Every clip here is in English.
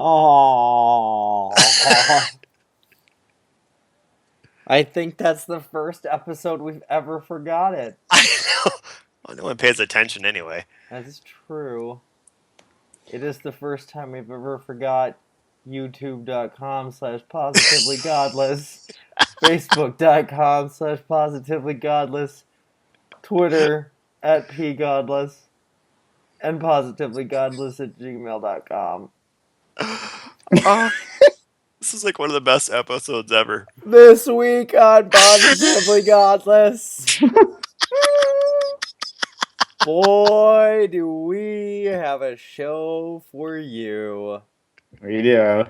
Oh, I think that's the first episode we've ever forgot it. I know. Well, no one pays attention anyway. That is true. It is the first time we've ever forgot youtube.com/positivelygodless, facebook.com/positivelygodless, Twitter @pgodless, and positivelygodless@gmail.com. Oh, this is like one of the best episodes ever. This week on Positively Godless, boy, do we have a show for you. We do.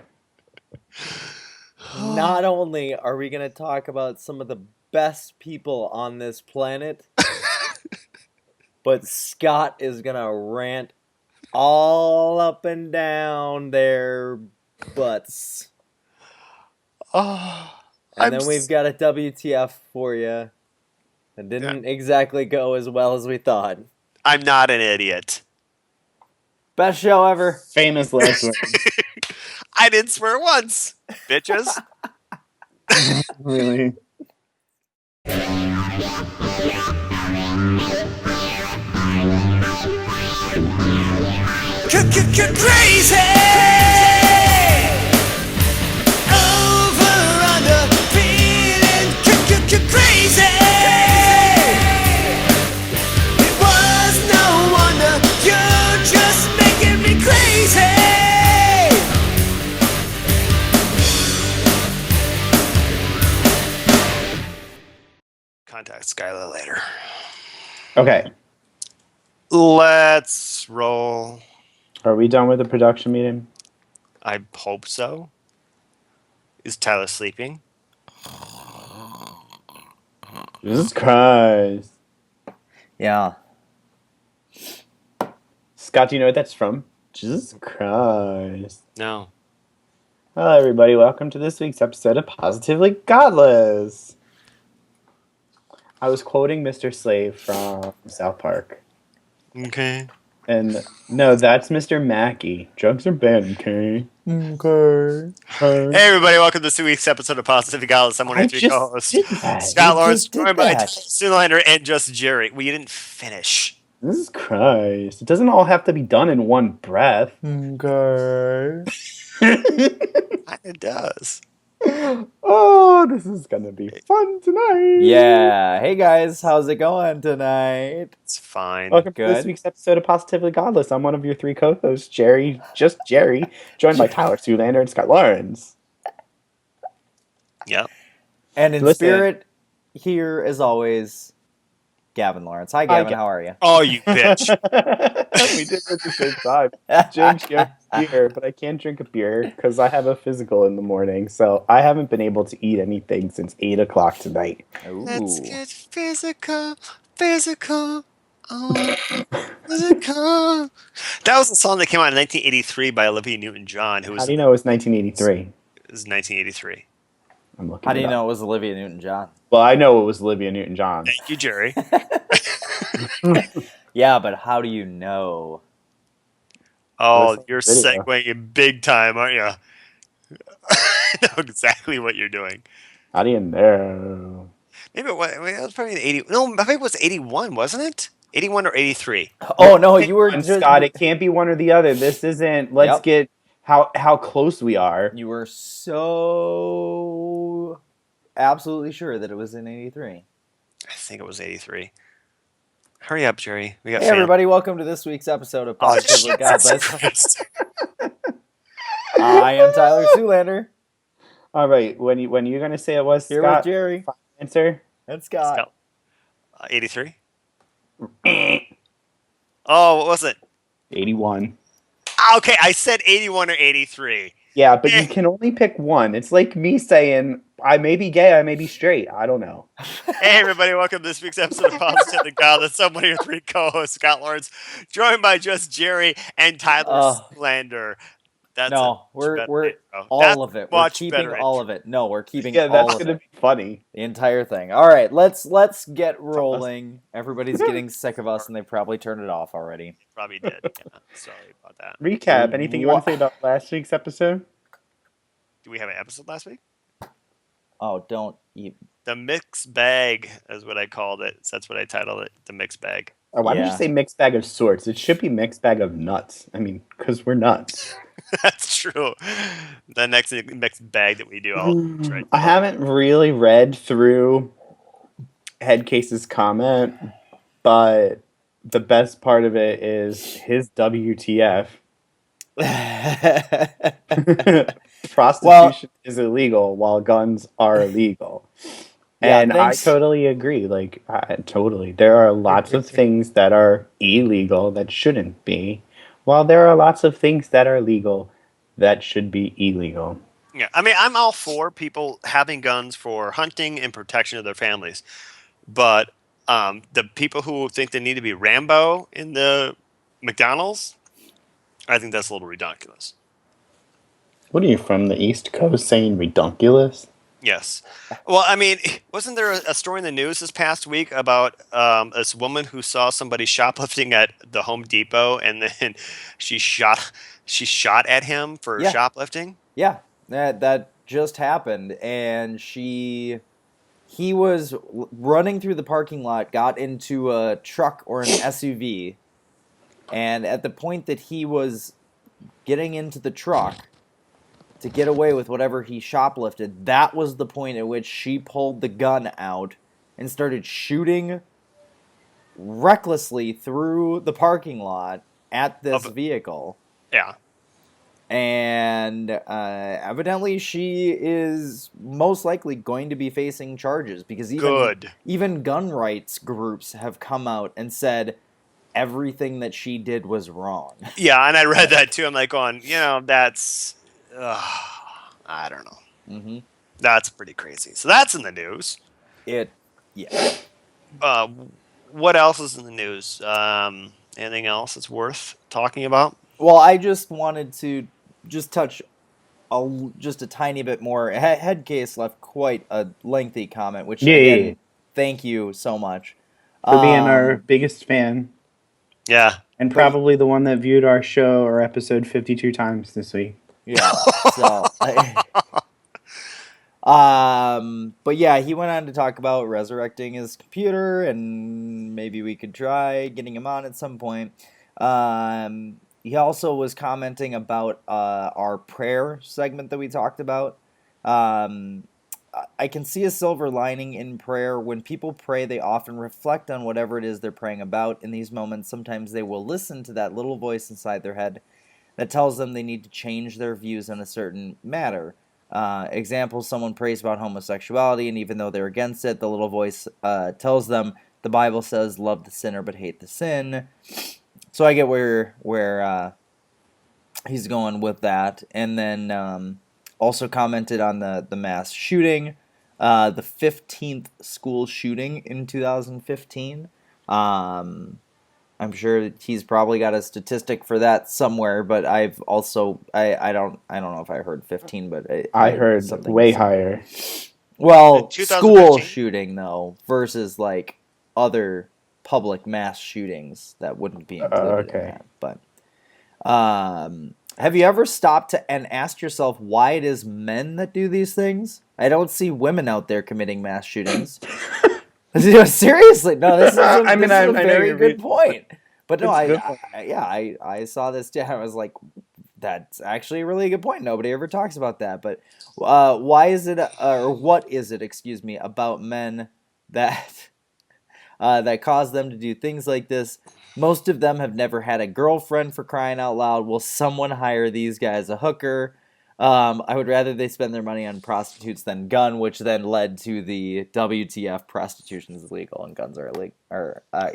Not only are we going to talk about some of the best people on this planet, but Scott is going to rant all up and down their butts. Oh, And then we've got a WTF for you. It didn't exactly go as well as we thought. I'm not an idiot. Best show ever. Famous last word. I didn't swear once, bitches. Really? Crazy! Over, under, feeling crazy! It was no wonder, you're just making me crazy! Contact Skylar later. Okay. Let's roll. Are we done with the production meeting? I hope so. Is Tyler sleeping? Jesus Christ. Yeah. Scott, do you know what that's from? Jesus Christ. No. Hello, everybody. Welcome to this week's episode of Positively Godless. I was quoting Mr. Slave from South Park. Okay. And no, that's Mr. Mackey. Drugs are banned, okay? Okay. Hey, everybody. Welcome to this week's episode of Positively Godless. I'm one of your three co-hosts. Scott Lawrence, joined by Zoolander and Just Jerry. Well, you didn't finish. Jesus Christ. It doesn't all have to be done in one breath. Okay. It does. Oh, this is going to be fun tonight. Yeah. Hey, guys. How's it going tonight? It's fine. Welcome to this week's episode of Positively Godless. I'm one of your three co-hosts, Jerry, joined by Tyler Zoolander and Scott Lawrence. Yep. And in spirit, here, as always, Gavin Lawrence. Hi, Gavin. How are you? Oh, you bitch. We did it at the same time. James shares beer, but I can't drink a beer because I have a physical in the morning, so I haven't been able to eat anything since 8 o'clock tonight. Ooh. Let's get physical. Oh, physical. That was a song that came out in 1983 by Olivia Newton-John. How do you know it was 1983? It was 1983. I'm looking. How do you know it was Olivia Newton-John? Well, I know it was Olivia Newton-John. Thank you, Jerry. Yeah, but how do you know? Oh, you're segueing big time, aren't you? I know exactly what you're doing. How do you know? Maybe it was probably 80. No, I think it was 81, wasn't it? 81 or 83. Oh, no, you were just... Scott, it can't be one or the other. This isn't... Let's get how close we are. You were so absolutely sure that it was in 83. I think it was 83. Hurry up, Jerry. We got Hey, everybody. Welcome to this week's episode of Positively Godless. I am Tyler Zoolander. All right. When you're going to say it was here Scott, with Jerry. Answer. And Scott. 83? Oh, what was it? 81. Okay, I said 81 or 83. Yeah, but you can only pick one. It's like me saying, I may be gay, I may be straight. I don't know. Hey, everybody. Welcome to this week's episode of Positively Godless. I'm one of your three co-hosts, Scott Lawrence, joined by Just Jerry and Tyler Zoolander. That's No, we're all of it. We're much keeping better all intro. of it. No, we're keeping Yeah, all that's of gonna it. be funny. The entire thing. All right, let's get rolling. Everybody's getting sick of us, and they probably turned it off already. Probably did. Yeah, sorry about that. Recap. Anything you want to say about last week's episode? Do we have an episode last week? Oh, don't eat. The mixed bag is what I called it. So that's what I titled it. The mixed bag. Why don't you Yeah. say mixed bag of sorts? It should be mixed bag of nuts. I mean, because we're nuts. That's true. The next mixed bag that we do, I'll try. I haven't really read through Headcase's comment, but the best part of it is his WTF. Prostitution is illegal while guns are illegal. Yeah, and thanks. I totally agree. Like, totally. There are lots of things that are illegal that shouldn't be, while there are lots of things that are legal that should be illegal. Yeah, I mean, I'm all for people having guns for hunting and protection of their families, but the people who think they need to be Rambo in the McDonald's, I think that's a little ridiculous. What are you, from the East Coast, saying redunculous? Yes. Well, I mean, wasn't there a story in the news this past week about this woman who saw somebody shoplifting at the Home Depot, and then she shot at him for shoplifting? Yeah, that just happened, and he was running through the parking lot, got into a truck or an SUV, and at the point that he was getting into the truck to get away with whatever he shoplifted, that was the point at which she pulled the gun out and started shooting recklessly through the parking lot at this vehicle. Yeah. And evidently she is most likely going to be facing charges, because even gun rights groups have come out and said everything that she did was wrong. Yeah, and I read that too. I'm like going, that's... I don't know. Mm-hmm. That's pretty crazy. So that's in the news. What else is in the news? Anything else that's worth talking about? Well, I just wanted to touch just a tiny bit more. Headcase left quite a lengthy comment, which again, thank you so much for being our biggest fan. Yeah, and probably the one that viewed our show or episode 52 times this week. Yeah. So, but yeah, he went on to talk about resurrecting his computer, and maybe we could try getting him on at some point. He also was commenting about our prayer segment that we talked about. I can see a silver lining in prayer. When people pray, they often reflect on whatever it is they're praying about. In these moments, sometimes they will listen to that little voice inside their head that tells them they need to change their views on a certain matter. Example, someone prays about homosexuality, and even though they're against it, the little voice tells them the Bible says love the sinner but hate the sin. So I get where he's going with that. And then also commented on the mass shooting, the 15th school shooting in 2015. I'm sure he's probably got a statistic for that somewhere, but I've also I don't know if I heard 15, but I heard way higher. Well, school shooting though versus like other public mass shootings that wouldn't be included in that. But have you ever stopped and asked yourself why it is men that do these things? I don't see women out there committing mass shootings. Seriously, no. This is a very good point. But no, I saw this too. I was like, that's actually a really good point. Nobody ever talks about that. But why is it, or what is it? Excuse me, about men that that cause them to do things like this? Most of them have never had a girlfriend, for crying out loud. Will someone hire these guys a hooker? I would rather they spend their money on prostitutes than gun, which then led to the WTF: prostitution is illegal and guns are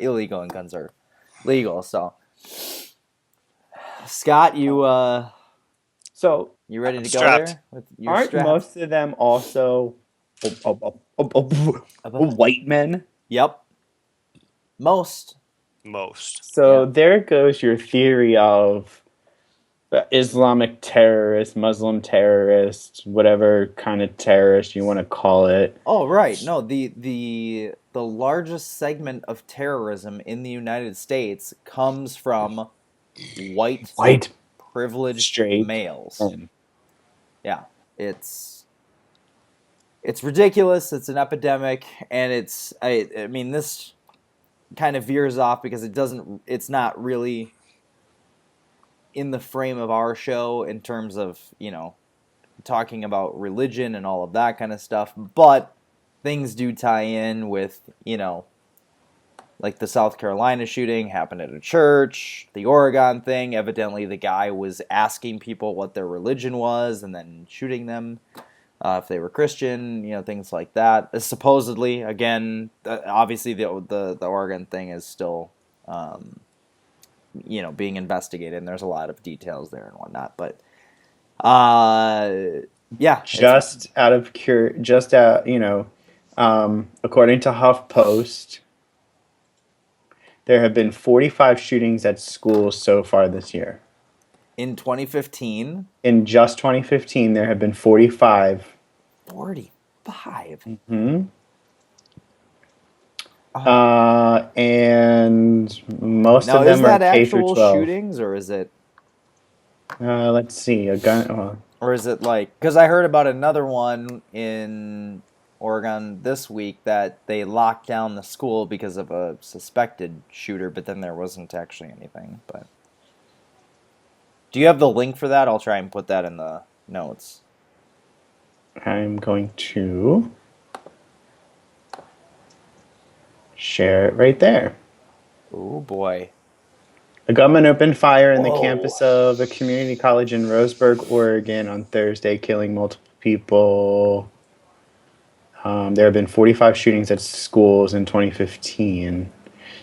illegal and guns are legal. So, Scott, you ready to go there? Aren't most of them also white men? Yep. Most. So there goes your theory of Islamic terrorist, Muslim terrorist, whatever kind of terrorist you want to call it. Oh, right. No, the largest segment of terrorism in the United States comes from white White, privileged straight, males. men. Yeah. It's ridiculous, it's an epidemic, and I mean this kind of veers off because it's not really in the frame of our show in terms of, talking about religion and all of that kind of stuff, but things do tie in with, like the South Carolina shooting happened at a church, the Oregon thing, evidently the guy was asking people what their religion was and then shooting them if they were Christian, things like that. Supposedly, again, obviously the Oregon thing is still, being investigated, and there's a lot of details there and whatnot, but yeah. Just out of according to HuffPost, there have been 45 shootings at schools so far this year. In 2015. In just 2015, there have been 45. 45? Mm-hmm. And most now, of them is that are K through actual 12. shootings, or is it... Let's see, a gun... or is it like... Because I heard about another one in Oregon this week that they locked down the school because of a suspected shooter, but then there wasn't actually anything. But do you have the link for that? I'll try and put that in the notes. I'm going to share it right there. Oh boy. A gunman opened fire in the Whoa. campus of a community college in Roseburg, Oregon on Thursday, killing multiple people. There have been 45 shootings at schools in 2015.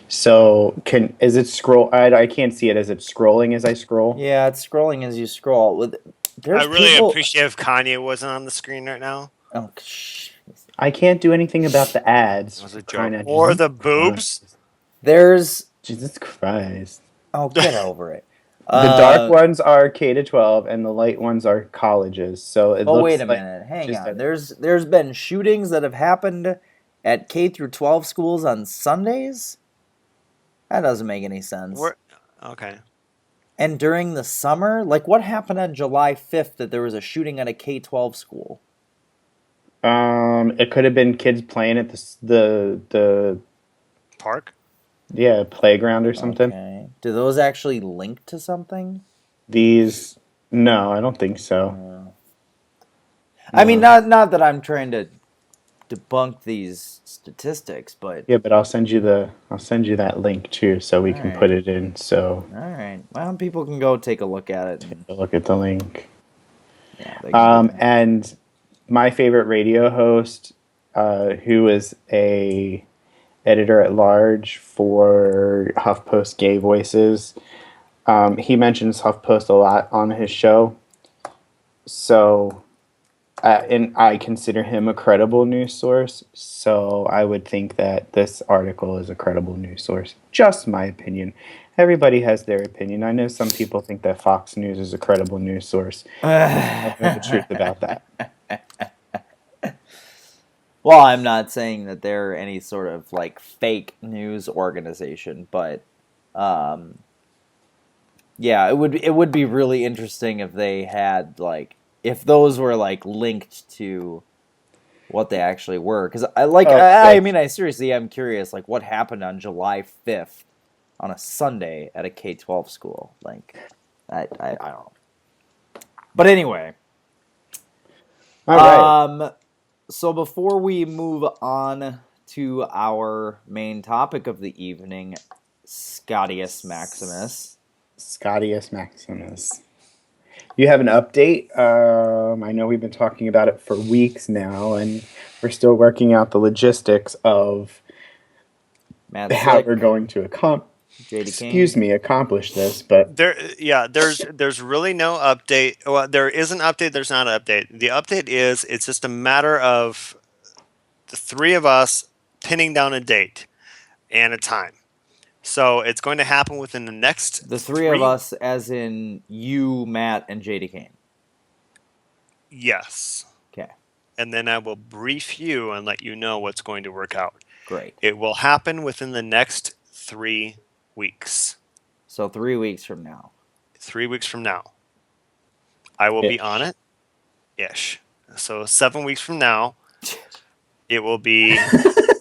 So, is it scroll? I can't see it. Is it scrolling as I scroll? Yeah, it's scrolling as you scroll. I really appreciate if Kanye wasn't on the screen right now. Oh, I can't do anything about the ads. Was a joke. Or the boobs. There's... Jesus Christ. Oh, get over it. The dark ones are K to 12, and the light ones are colleges. So it looks wait a like minute. Hang on. There's been shootings that have happened at K through 12 schools on Sundays? That doesn't make any sense. Okay. And during the summer? Like, what happened on July 5th that there was a shooting at a K-12 school? It could have been kids playing at the park? Yeah, playground or something. Okay. Do those actually link to something? No, I don't think so. I mean, not that I'm trying to debunk these statistics, but... Yeah, but I'll send you that link too, so we can put it in. So. All right. Well, people can go take a look at it. Look at the link. Yeah. And my favorite radio host, who is a editor at large for HuffPost Gay Voices, he mentions HuffPost a lot on his show. So, and I consider him a credible news source. So I would think that this article is a credible news source. Just my opinion. Everybody has their opinion. I know some people think that Fox News is a credible news source. I know the truth about that. Well, I'm not saying that they're any sort of like fake news organization, but yeah, it would be really interesting if they had like if those were like linked to what they actually were, because I mean I seriously am curious like what happened on July 5th on a Sunday at a K-12 school. Like I don't know. But anyway. All right. So before we move on to our main topic of the evening, Scottius Maximus. Scottius Maximus. You have an update. I know we've been talking about it for weeks now, and we're still working out the logistics of how we're going to accomplish this. But there's really no update. Well, there is an update. There's not an update. The update is it's just a matter of the three of us pinning down a date and a time. So it's going to happen within the next The three of us, as in you, Matt, and JD Kane. Yes. Okay, And then I will brief you and let you know what's going to work out. great. It will happen within the next 3 weeks. So 3 weeks from now. 3 weeks from now. I will be on it. Ish. So 7 weeks from now, it will be.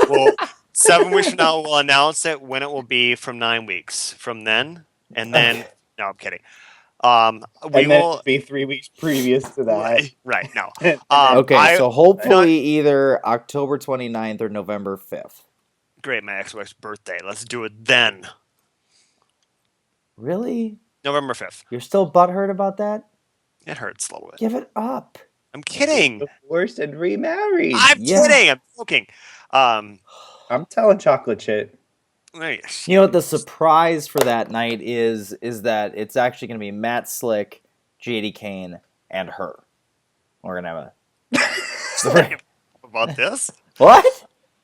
Well, 7 weeks from now, we'll announce it when it will be from 9 weeks from then. And then, Okay. no, I'm kidding. We And then will. it'll be 3 weeks previous to that. Right, no. And then- Okay, so hopefully not- either October 29th or November 5th. Great, my ex-wife's birthday. Let's do it then. Really? November 5th. You're still butthurt about that? It hurts a little bit. Give it up. I'm kidding. Divorced and remarried. I'm kidding. I'm joking. I'm telling chocolate shit. You know what the surprise for that night is that it's actually going to be Matt Slick, JD Kane, and her. We're going to have a... about this? What?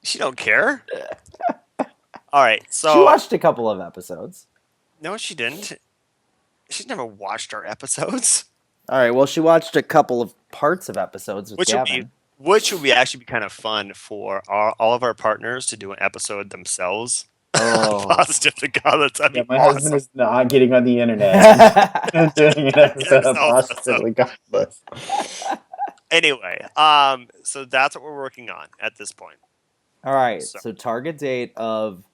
She don't care. All right, so She watched a couple of episodes. no, she didn't. She's never watched our episodes, All right, well, she watched a couple of parts of episodes with which Gavin. would be actually be kind of fun for all of our partners to do an episode themselves. Oh. Positive to Godless. That'd Yeah, be my awesome. husband is not getting on the internet and doing an episode of Yes, Positively Godless. Anyway, so that's what we're working on at this point. All right, So- so target date of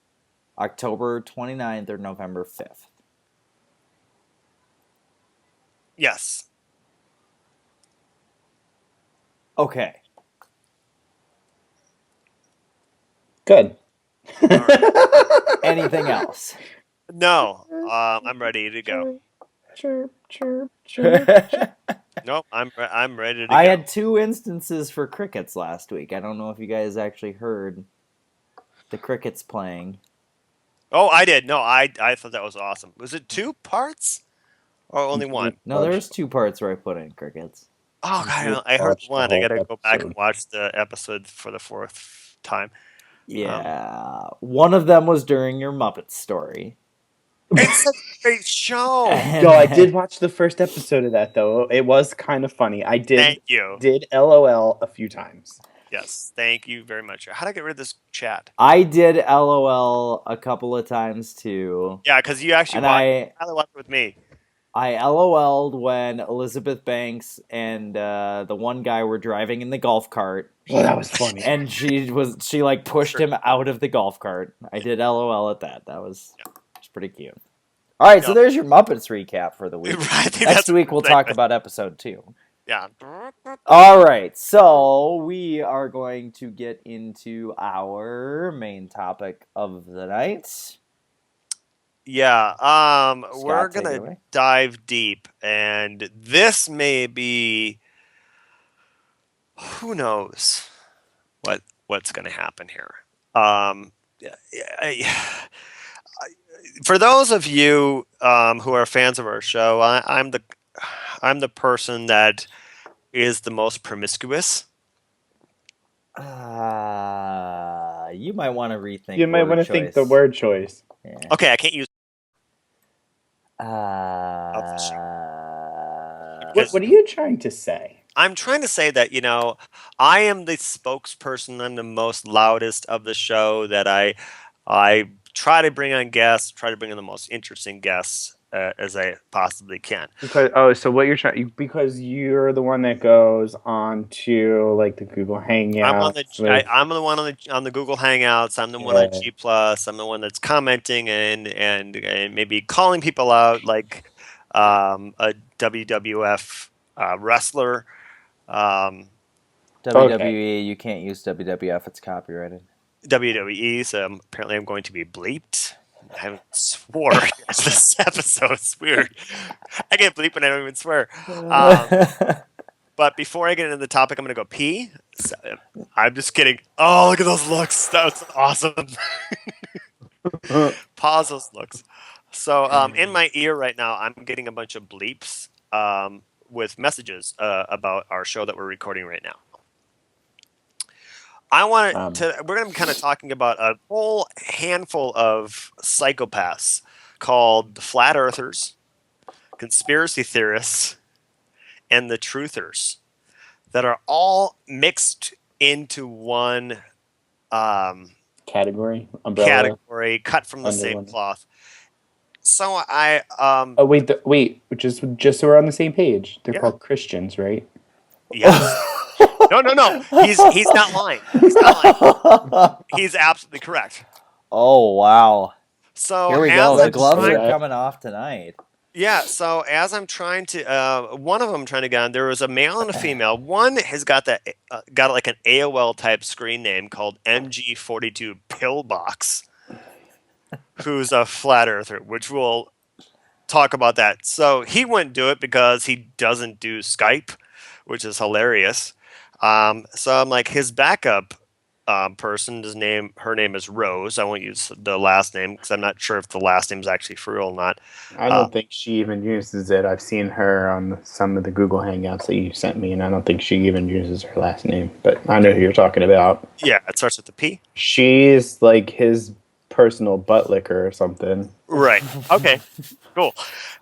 October 29th or November 5th. Yes. Okay. Good. Anything else? No. I'm ready to go. Chirp, chirp, chirp. Nope. I'm ready to I go. had 2 instances for crickets last week. I don't know if you guys actually heard the crickets playing. Oh, I did. No, I thought that was awesome. Was it 2 parts or only one? No, there was 2 parts where I put in crickets. Oh, God, I heard one. I gotta go back and watch the episode for the 4th time. Yeah. One of them was during your Muppet story. It's such a great show. No, I did watch the first episode of that though. It was kind of funny. I Thank you. did LOL a few times. Yes, thank you very much. How do I get rid of this chat? I did LOL a couple of times too. Yeah, because you actually And watched it with me. I LOL'd when Elizabeth Banks and the one guy were driving in the golf cart. Well, that was funny. And she like pushed him out of the golf cart. I did LOL at that. That was pretty cute. All right, so there's your Muppets recap for the week. Right, I think Next that's week we'll exactly- talk about episode 2. Yeah. All right, so we are going to get into our main topic of the night. Yeah, we're take it gonna away. dive deep, and this may be, who knows what's gonna happen here. For those of you who are fans of our show, I'm the person that is the most promiscuous. You might want to rethink. You might want to think the word choice. Yeah. Okay, I can't use. What are you trying to say? I'm trying to say that, I am the spokesperson. I'm the most loudest of the show. That I try to bring on guests, try to bring in the most interesting guests as I possibly can. So what you're trying, because you're the one that goes on to like the Google Hangouts. I'm the one on the Google Hangouts. I'm the one on G Plus. I'm the one that's commenting and maybe calling people out, like a WWF wrestler. WWE, you can't use WWF. It's copyrighted. WWE, so apparently I'm going to be bleeped. I haven't swore this episode. It's weird. I get bleeped and I don't even swear. But before I get into the topic, I'm going to go pee. So, I'm just kidding. Oh, look at those looks. That was awesome. Pause those looks. So in my ear right now, I'm getting a bunch of bleeps with messages about our show that we're recording right now. I want to. We're going to be kind of talking about a whole handful of psychopaths called the flat earthers, conspiracy theorists, and the truthers that are all mixed into one Category, umbrella, category, cut from the under same one. cloth. So I Oh wait, just so we're on the same page. They're Yeah. called Christians, right? yes. No. He's not lying. He's not lying. He's absolutely correct. Oh, wow. So Here we as go. Let's The gloves do are that. coming off tonight. Yeah, so as I'm trying to, one of them trying to get on, there was a male and a female. One has got got like an AOL type screen name called MG42 Pillbox, who's a flat earther, which we'll talk about that. So he wouldn't do it because he doesn't do Skype, which is hilarious. So I'm like, his backup person, her name is Rose. I won't use the last name because I'm not sure if the last name is actually for real or not. I don't think she even uses it. I've seen her on some of the Google Hangouts that you sent me, and I don't think she even uses her last name. But I know who you're talking about. Yeah, it starts with the P. She's like his personal butt licker or something. Right. Okay. Cool.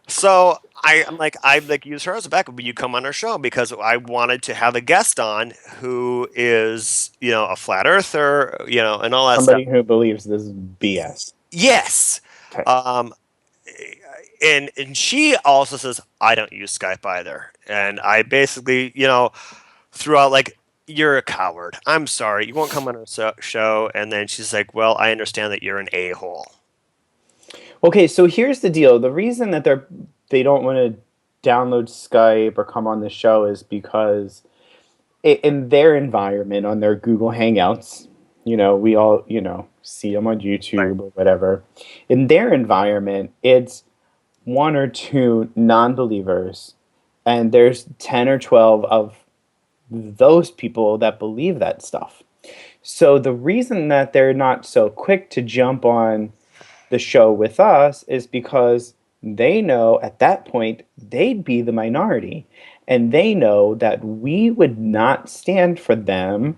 So I'm like, I'd like use her as a backup. Will you come on our show? Because I wanted to have a guest on who is, a flat earther, and all that Somebody stuff. who believes this is BS. Yes. Okay. And she also says, I don't use Skype either. And I basically, threw out like, you're a coward. I'm sorry. You won't come on our show. And then she's like, well, I understand that you're an a-hole. Okay, so here's the deal. The reason that they don't want to download Skype or come on the show is because in their environment, on their Google Hangouts, we all, see them on YouTube or whatever. In their environment, it's one or two non-believers, and there's 10 or 12 of those people that believe that stuff. So the reason that they're not so quick to jump on the show with us is because they know at that point they'd be the minority, and they know that we would not stand for them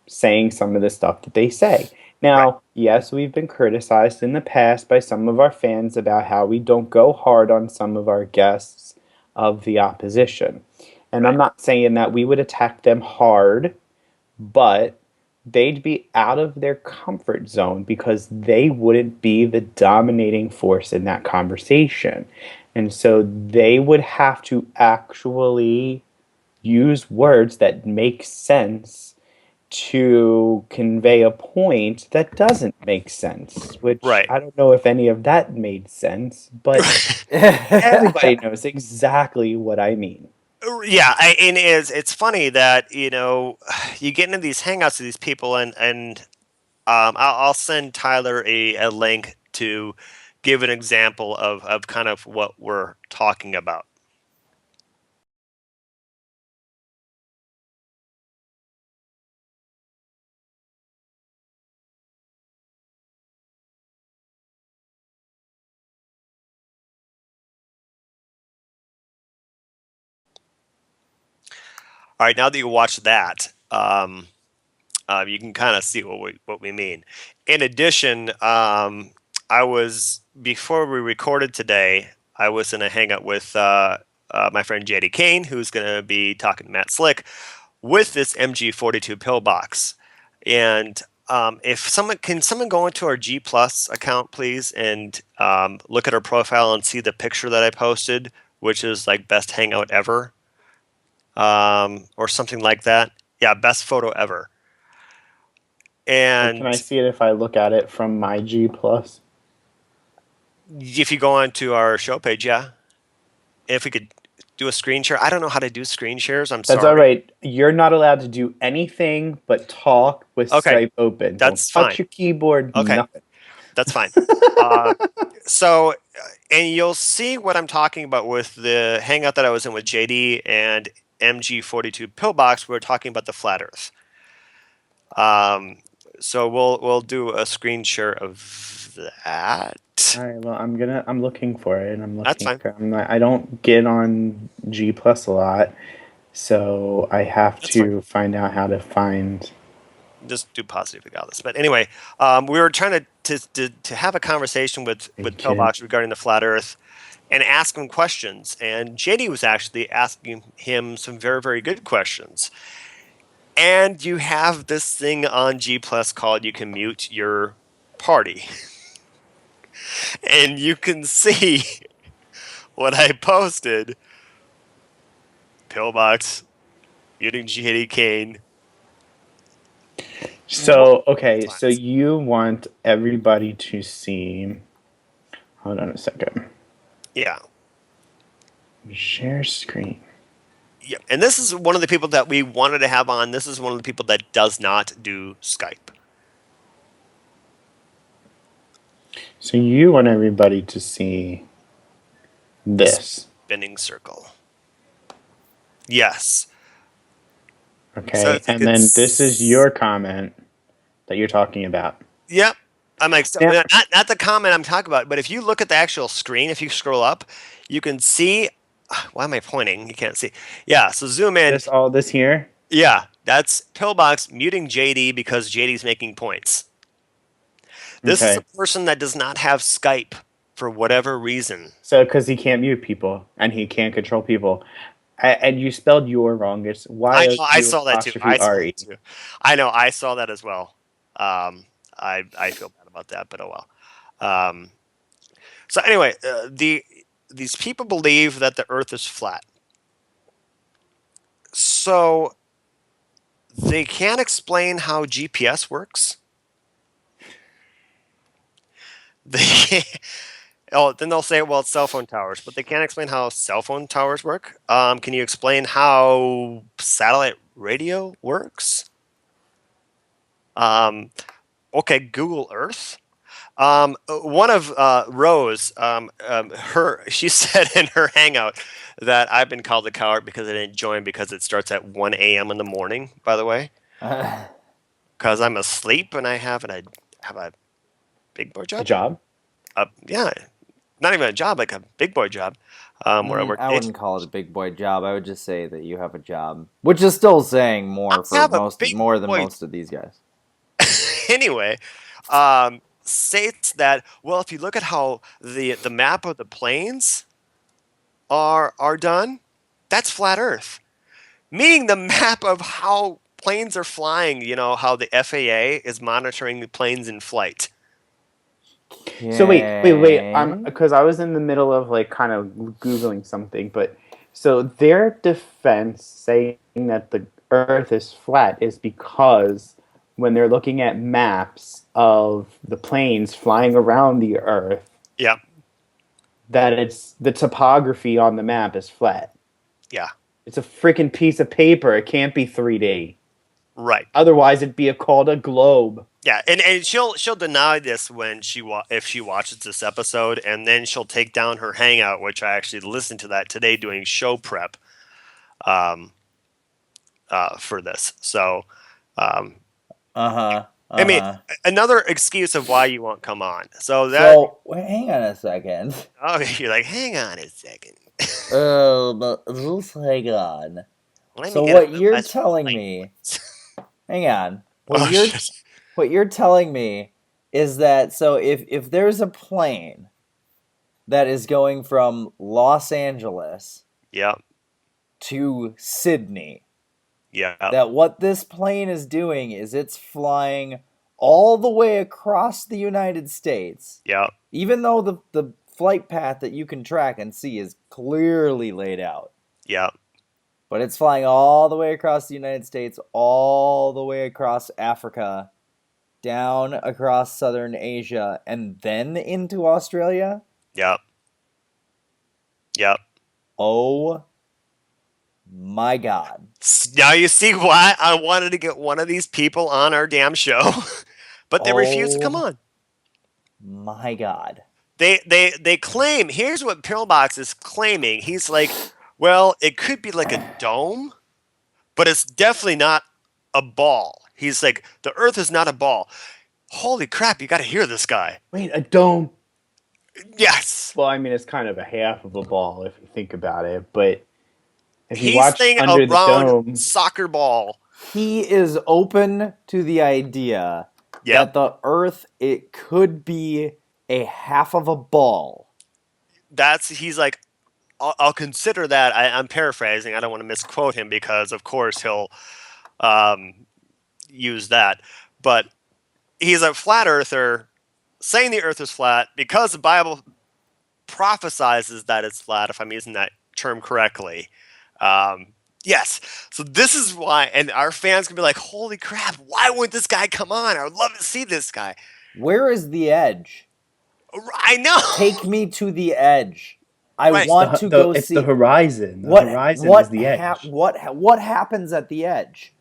saying some of the stuff that they say. Now, yes, we've been criticized in the past by some of our fans about how we don't go hard on some of our guests of the opposition. And I'm not saying that we would attack them hard, but they'd be out of their comfort zone because they wouldn't be the dominating force in that conversation. And so they would have to actually use words that make sense to convey a point that doesn't make sense, which I don't know if any of that made sense, but everybody knows exactly what I mean. Yeah, and it's funny that you get into these hangouts with these people, and I'll send Tyler a link to give an example of kind of what we're talking about. All right, now that you watch that, you can kind of see what we mean. In addition, before we recorded today, I was in a hangout with my friend JD Kane, who's going to be talking to Matt Slick with this MG42 pillbox. And if someone go into our G Plus account, please, and look at our profile and see the picture that I posted, which is like best hangout ever. Or something like that. Yeah, best photo ever. And can I see it if I look at it from my G Plus? If you go onto our show page, yeah. If we could do a screen share, I don't know how to do screen shares. That's all right. You're not allowed to do anything but talk with Skype open. That's don't touch fine. your keyboard. Okay, nothing. That's fine. So, and you'll see what I'm talking about with the hangout that I was in with JD and MG42 Pillbox. We're talking about the flat Earth. So we'll do a screen share of that. All right. Well, I'm looking for it. That's fine. I don't get on G Plus a lot, so I have to find out how to find just do positive with Godless. But anyway, we were trying to have a conversation with Pillbox regarding the flat Earth and ask him questions. And JD was actually asking him some very, very good questions. And you have this thing on G Plus called you can mute your party. And you can see what I posted. Pillbox muting JD Kane. So, okay, so you want everybody to see. Hold on a second. Yeah. Share screen. Yeah. And this is one of the people that we wanted to have on. This is one of the people that does not do Skype. So you want everybody to see this. Spinning circle. Yes. Okay, So and then this is your comment that you're talking about. Yep. I'm like, Now- not the comment I'm talking about, but if you look at the actual screen, if you scroll up, you can see. Why am I pointing? You can't see. Yeah. So zoom in. All this here. Yeah, that's Pillbox muting JD because JD's making points. This is Okay. a person that does not have Skype for whatever reason. So, because he can't mute people and he can't control people, and you spelled "your" wrong. It's Y. I saw that too. I know. I saw that as well. I feel bad about that, but oh well. So anyway, these people believe that the Earth is flat. So they can't explain how GPS works. They can't, then they'll say, well, it's cell phone towers, but they can't explain how cell phone towers work. Can you explain how satellite radio works? Okay, Google Earth. One of Rose, she said in her hangout that I've been called a coward because I didn't join because it starts at 1 a.m. in the morning, by the way. Because I'm asleep and I have a big boy job. A job? Yeah. Not even a job, like a big boy job. Where I work. I wouldn't call it a big boy job. I would just say that you have a job, which is still saying more more than most of these guys. Anyway, states that, well, if you look at how the map of the planes are done, that's flat Earth. Meaning the map of how planes are flying, how the FAA is monitoring the planes in flight. So wait. Because I was in the middle of kind of Googling something, but so their defense saying that the Earth is flat is because when they're looking at maps of the planes flying around the Earth, yeah, that it's the topography on the map is flat. Yeah, it's a freaking piece of paper. It can't be 3D. Right. Otherwise, it'd be called a globe. Yeah, and she'll deny this when if she watches this episode, and then she'll take down her hangout, which I actually listened to that today doing show prep, for this. So, I mean, another excuse of why you won't come on. So hang on a second. Oh, you're like, hang on a second. But just hang on. So what you're telling me? Hang on. What you're telling me is that if there's a plane that is going from Los Angeles to Sydney, that what this plane is doing is it's flying all the way across the United States. Even though the flight path that you can track and see is clearly laid out. But it's flying all the way across the United States, all the way across Africa, down across southern Asia, and then into Australia? Yep. Oh my God. Now you see why I wanted to get one of these people on our damn show, but they refuse to come on. My God. They claim, here's what Pillbox is claiming. He's like, well, it could be like a dome, but it's definitely not a ball. He's like, the Earth is not a ball. Holy crap, you got to hear this guy. Wait, a dome? Yes. Well, I mean, it's kind of a half of a ball if you think about it, but if you He's watch saying Under a the round Dome, soccer ball. he is open to the idea that the Earth, it could be a half of a ball. He's like, I'll consider that. I'm paraphrasing. I don't want to misquote him because, of course, he'll use that. But he's a flat earther saying the Earth is flat because the Bible prophesizes that it's flat, if I'm using that term correctly. Yes. So this is why, and our fans can be like, holy crap, why wouldn't this guy come on? I would love to see this guy. Where is the edge? I know. Take me to the edge. I want to go see. It's the horizon. The horizon is the edge. What happens at the edge?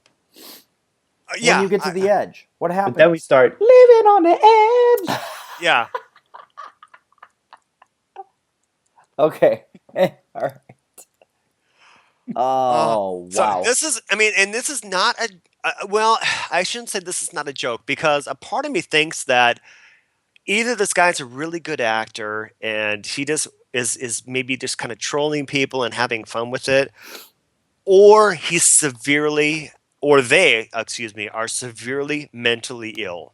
When you get to the edge, what happens? But then we start living on the edge. Yeah. Okay. All right. Oh, wow. So this is, and this is not well, I shouldn't say this is not a joke, because a part of me thinks that either this guy's a really good actor and he just is maybe just kind of trolling people and having fun with it, or they are severely mentally ill.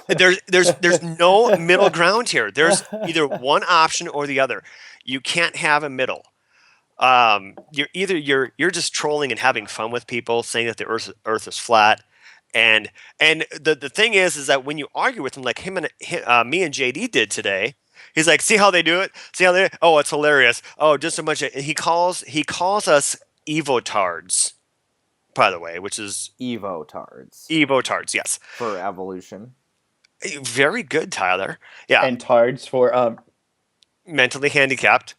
There's no middle ground here. There's either one option or the other. You can't have a middle. You're just trolling and having fun with people, saying that the Earth is flat, and the thing is that when you argue with him, like me and JD did today, he's like, see how they do it? See how oh, it's hilarious. Oh, just a bunch of, he calls us evotards, by the way, which is evotards, yes, for evolution. Very good, Tyler. Yeah, and tards for mentally handicapped.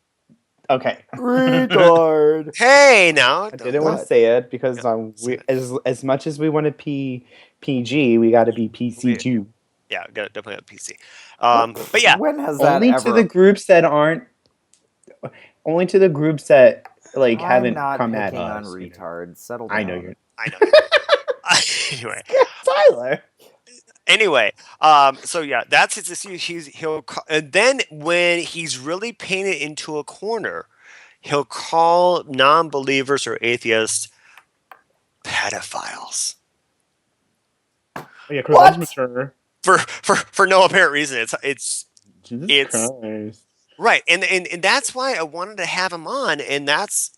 Okay. Retard. Hey, now. I didn't want to say it because we, as much as we want to PG, we got to be PC too. Yeah, definitely a PC. But yeah, when has that only ever? To the groups that aren't. Only to the groups that like haven't come at us. I'm not picking on retards. Settle down. I know you're. Anyway, Tyler. Anyway, so yeah, that's his issue. And then when he's really painted into a corner, he'll call non-believers or atheists pedophiles. Oh, yeah, what? For no apparent reason. It's Christ. Right, and that's why I wanted to have him on, and that's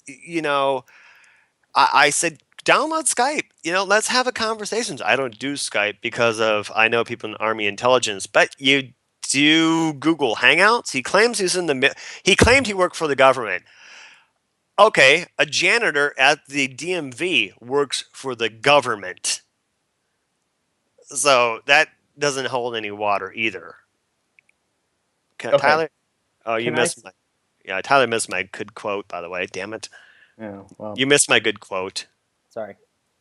I said, download Skype. Let's have a conversation. I don't do Skype because I know people in Army intelligence, but you do Google Hangouts. He claims he claimed he worked for the government. Okay, a janitor at the DMV works for the government. So that doesn't hold any water either. Okay. Tyler? Oh, you missed my... Yeah, Tyler missed my good quote, by the way. Damn it. Oh, well. You missed my good quote. Sorry.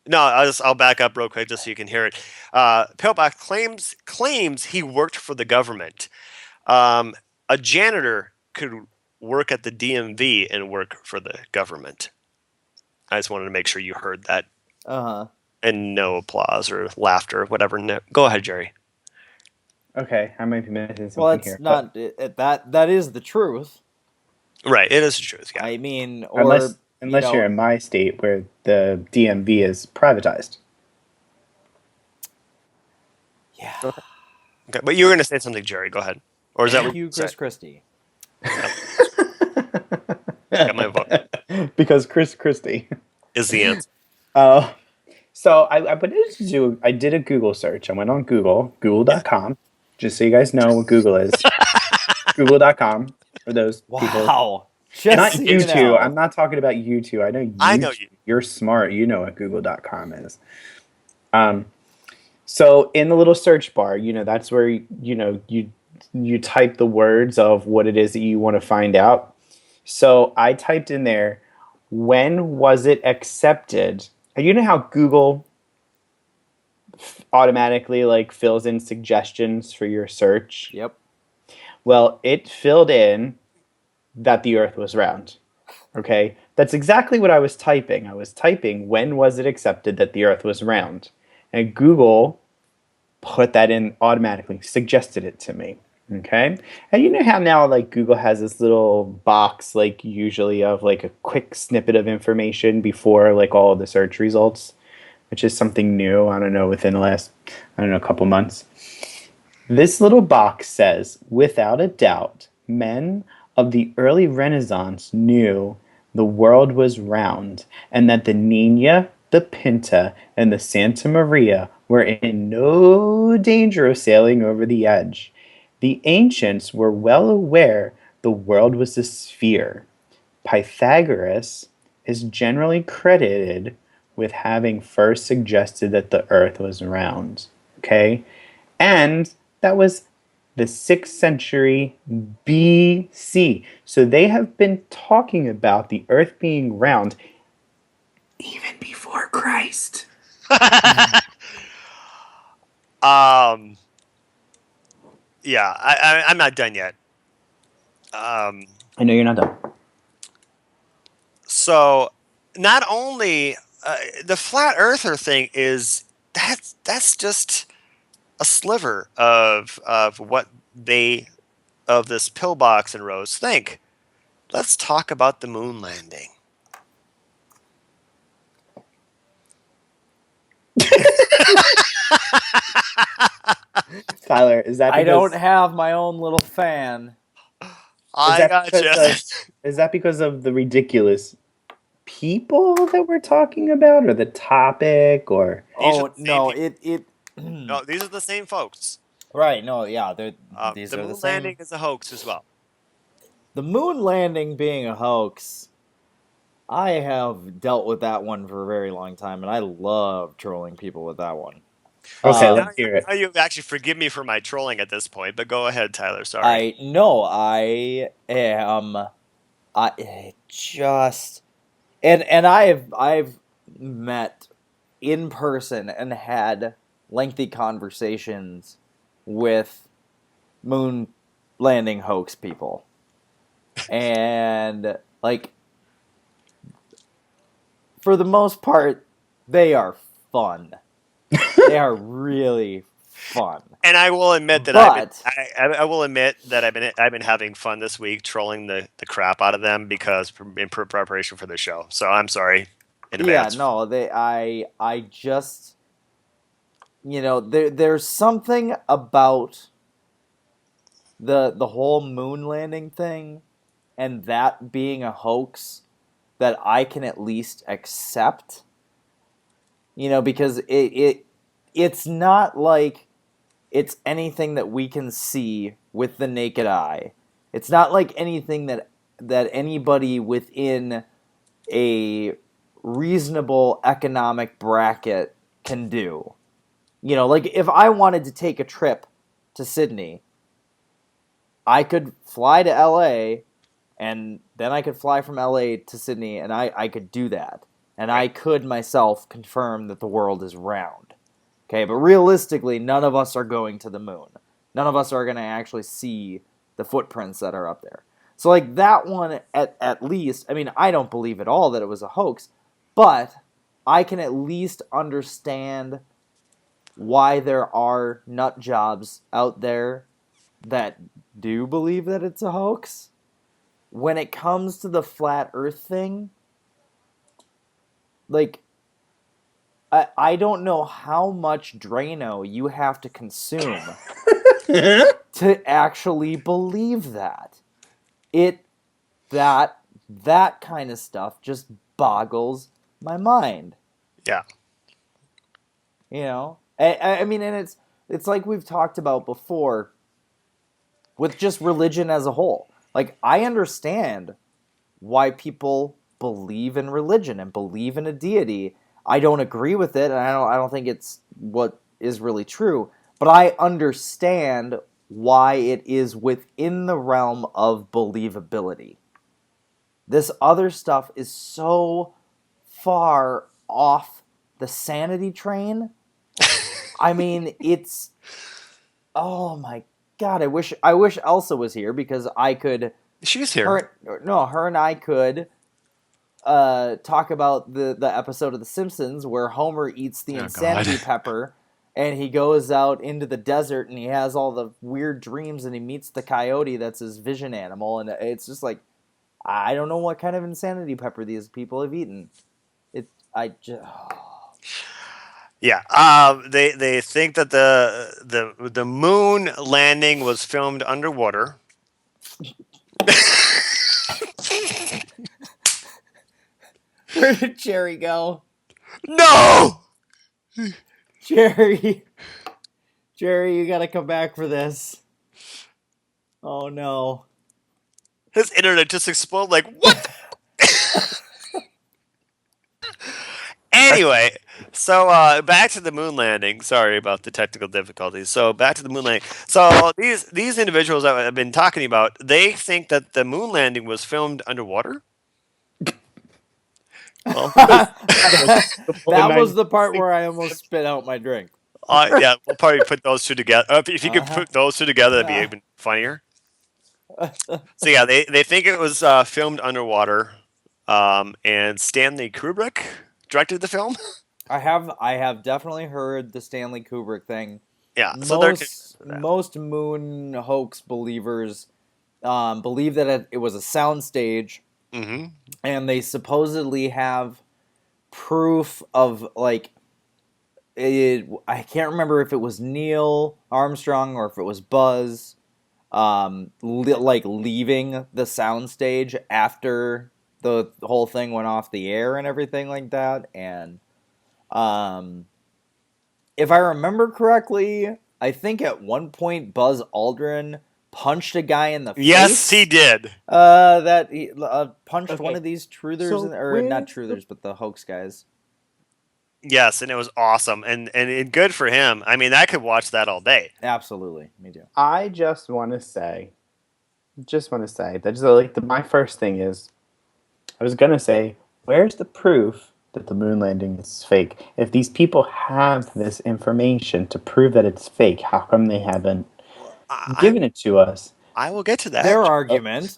No, I'll back up real quick just so you can hear it. Pillbach claims he worked for the government. A janitor could work at the DMV and work for the government. I just wanted to make sure you heard that. Uh-huh. And no applause or laughter or whatever. No. Go ahead, Jerry. Okay, I might be missing something here. Well, it's not... That is the truth. Right, it is the truth, yeah. I mean, Unless you're in my state where the DMV is privatized. Yeah. Okay, but you were going to say something, Jerry. Go ahead. Or is that what you, Chris Christie? Got my vote. Because Chris Christie is the answer. So I did a Google search. I went on Google.com, just so you guys know what Google is. Google.com for those people. Wow. Not you two. I'm not talking about you two. I know you. I know you. You're smart. You know what Google.com is. So in the little search bar, that's where you type the words of what it is that you want to find out. So I typed in there, when was it accepted? And you know how Google automatically fills in suggestions for your search? Yep. Well, it filled in that the Earth was round. Okay? That's exactly what I was typing. I was typing, when was it accepted that the Earth was round? And Google put that in automatically, suggested it to me. Okay. And you know how now like Google has this little box like usually of like a quick snippet of information before like all of the search results, which is something new, I don't know, within the last couple months. This little box says, without a doubt, men of the early Renaissance knew the world was round and that the Nina, the Pinta, and the Santa Maria were in no danger of sailing over the edge. The ancients were well aware the world was a sphere. Pythagoras is generally credited with having first suggested that the earth was round. Okay? And that was the 6th century BC. So they have been talking about the earth being round even before Christ. Yeah, I'm not done yet. I know you're not done. So not only the flat earther thing is that's just a sliver of what they of this pillbox and Rose think. Let's talk about the moon landing. Tyler, is that because I don't have my own little fan. I gotcha. Is that because of the ridiculous people that we're talking about, or the topic, or Oh no, it no, these are the same folks. right. No, yeah, these the are moon the same. landing is a hoax as well. The moon landing being a hoax, I have dealt with that one for a very long time, and I love trolling people with that one. okay, Um, let's hear it. Now you actually forgive me for my trolling at this point, but go ahead, Tyler. Sorry. I am. I just and I've met in person and had lengthy conversations with moon landing hoax people, and like for the most part, they are fun. They are really fun. And I will admit that I will admit that I've been having fun this week trolling the crap out of them because in preparation for the show. So I'm sorry in advance. Yeah, no, I just there's something about the whole moon landing thing and that being a hoax that I can at least accept. Because it's not like it's anything that we can see with the naked eye. It's not like anything that anybody within a reasonable economic bracket can do. Like if I wanted to take a trip to Sydney, I could fly to LA and then I could fly from LA to Sydney and I could do that. And I could myself confirm that the world is round. Okay, but realistically, none of us are going to the moon. None of us are going to actually see the footprints that are up there. So, like, that one, at least, I mean, I don't believe at all that it was a hoax, but I can at least understand why there are nut jobs out there that do believe that it's a hoax. When it comes to the flat earth thing, like, I don't know how much Drano you have to consume to actually believe that. That kind of stuff just boggles my mind. Yeah. I mean, and it's like we've talked about before with just religion as a whole. Like, I understand why people believe in religion and believe in a deity. I don't agree with it, and I don't think it's what is really true, but I understand why it is within the realm of believability. This other stuff is so far off the sanity train. I mean, it's oh my god, I wish Elsa was here because I could She's here. her and I could talk about the episode of The Simpsons where Homer eats the insanity pepper and he goes out into the desert and he has all the weird dreams and he meets the coyote that's his vision animal, and it's just like, I don't know what kind of insanity pepper these people have eaten. I just. Yeah, they think that the moon landing was filmed underwater. Where did Jerry go? No. Jerry, you gotta come back for this. Oh no. His internet just exploded. Like what? Anyway, so back to the moon landing. Sorry about the technical difficulties. So back to the moon landing. So these individuals that I've been talking about, they think that the moon landing was filmed underwater. Well, that was the part where I almost spit out my drink. yeah, we'll probably put those two together. If you could put those two together, that'd be even funnier. So yeah, they think it was filmed underwater, and Stanley Kubrick directed the film. I have definitely heard the Stanley Kubrick thing. Yeah, so most moon hoax believers believe that it was a soundstage, and they supposedly have proof of like I can't remember if it was Neil Armstrong or if it was Buzz, like leaving the soundstage after the whole thing went off the air and everything like that. And if I remember correctly, I think at one point Buzz Aldrin punched a guy in the face. Yes, he did. That he punched one of these truthers, or not truthers, but the hoax guys. Yes, and it was awesome, and good for him. I mean, I could watch that all day. Absolutely, me too. I just want to say that like my first thing is, I was gonna say, where's the proof that the moon landing is fake? If these people have this information to prove that it's fake, how come they haven't given it to us? I will get to that. Their argument